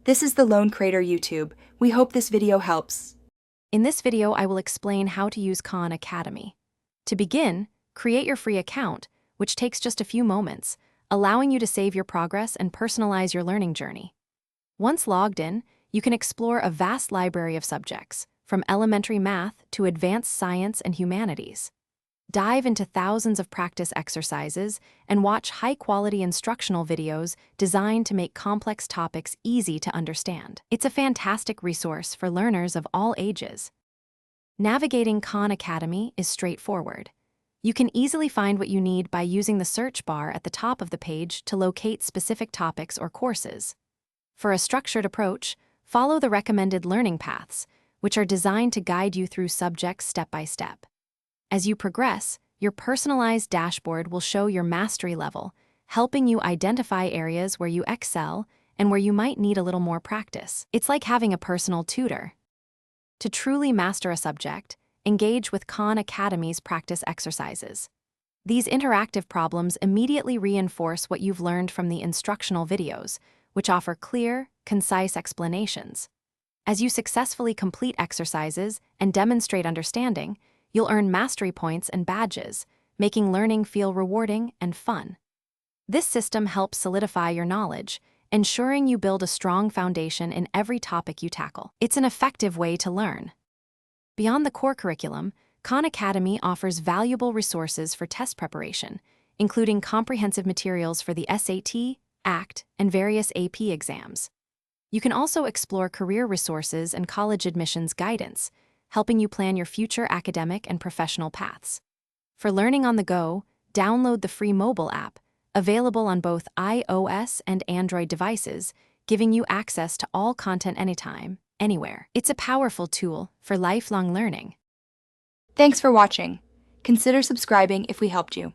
This is the Lone Crater YouTube. We hope this video helps. In this video, I will explain how to use Khan Academy. To begin, create your free account, which takes just a few moments, allowing you to save your progress and personalize your learning journey. Once logged in, you can explore a vast library of subjects, from elementary math to advanced science and humanities. Dive into thousands of practice exercises and watch high-quality instructional videos designed to make complex topics easy to understand. It's a fantastic resource for learners of all ages. Navigating Khan Academy is straightforward. You can easily find what you need by using the search bar at the top of the page to locate specific topics or courses. For a structured approach, follow the recommended learning paths, which are designed to guide you through subjects step by step. As you progress, your personalized dashboard will show your mastery level, helping you identify areas where you excel and where you might need a little more practice. It's like having a personal tutor. To truly master a subject, engage with Khan Academy's practice exercises. These interactive problems immediately reinforce what you've learned from the instructional videos, which offer clear, concise explanations. As you successfully complete exercises and demonstrate understanding, you'll earn mastery points and badges, making learning feel rewarding and fun. This system helps solidify your knowledge, ensuring you build a strong foundation in every topic you tackle. It's an effective way to learn. Beyond the core curriculum, Khan Academy offers valuable resources for test preparation, including comprehensive materials for the SAT, ACT, and various AP exams. You can also explore career resources and college admissions guidance, helping you plan your future academic and professional paths. For learning on the go, download the free mobile app, available on both iOS and Android devices, giving you access to all content anytime, anywhere. It's a powerful tool for lifelong learning. Thanks for watching. Consider subscribing if we helped you.